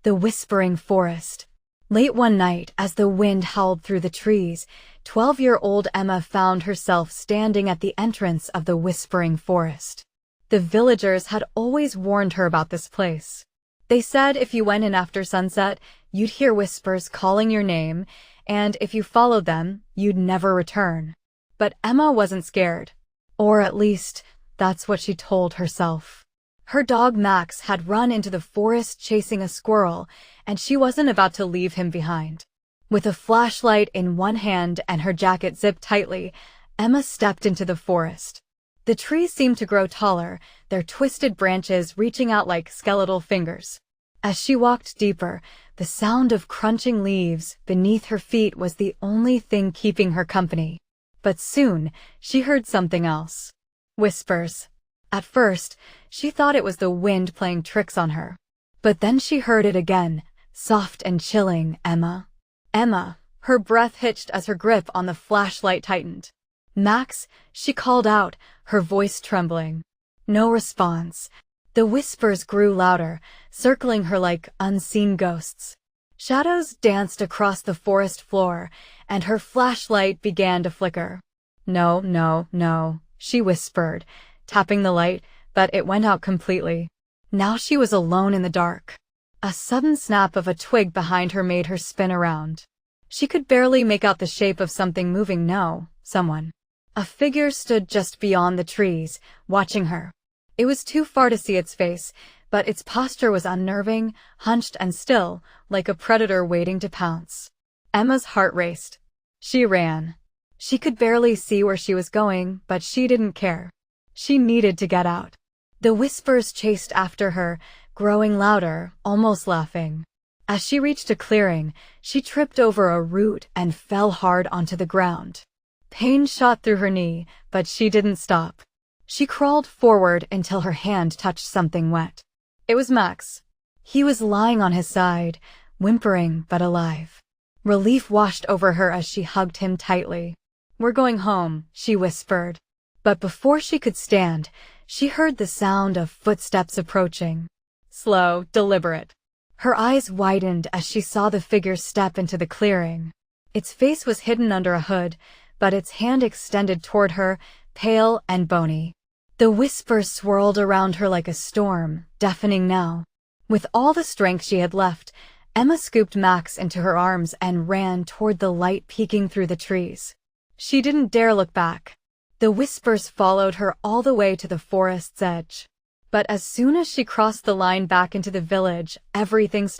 The Whispering Forest. Late one night, as the wind howled through the trees, 12-year-old Emma found herself standing at the entrance of the Whispering Forest. The villagers had always warned her about this place. They said if you went in after sunset, you'd hear whispers calling your name, and if you followed them, you'd never return. But Emma wasn't scared. Or at least, that's what she told herself. Her dog Max had run into the forest chasing a squirrel, and she wasn't about to leave him behind. With a flashlight in one hand and her jacket zipped tightly, Emma stepped into the forest. The trees seemed to grow taller, their twisted branches reaching out like skeletal fingers. As she walked deeper, the sound of crunching leaves beneath her feet was the only thing keeping her company. But soon, she heard something else. Whispers. At first, she thought it was the wind playing tricks on her. But then she heard it again, soft and chilling, Emma. Emma, her breath hitched as her grip on the flashlight tightened. Max, she called out, her voice trembling. No response. The whispers grew louder, circling her like unseen ghosts. Shadows danced across the forest floor, and her flashlight began to flicker. No, no, no, she whispered, tapping the light, but it went out completely. Now she was alone in the dark. A sudden snap of a twig behind her made her spin around. She could barely make out the shape of something moving. No, someone. A figure stood just beyond the trees, watching her. It was too far to see its face, but its posture was unnerving, hunched and still, like a predator waiting to pounce. Emma's heart raced. She ran. She could barely see where she was going, but she didn't care. She needed to get out. The whispers chased after her, growing louder, almost laughing. As she reached a clearing, she tripped over a root and fell hard onto the ground. Pain shot through her knee, but she didn't stop. She crawled forward until her hand touched something wet. It was Max. He was lying on his side, whimpering but alive. Relief washed over her as she hugged him tightly. "We're going home," she whispered. But before she could stand, she heard the sound of footsteps approaching. Slow, deliberate. Her eyes widened as she saw the figure step into the clearing. Its face was hidden under a hood, but its hand extended toward her, pale and bony. The whispers swirled around her like a storm, deafening now. With all the strength she had left, Emma scooped Max into her arms and ran toward the light peeking through the trees. She didn't dare look back. The whispers followed her all the way to the forest's edge. But as soon as she crossed the line back into the village, everything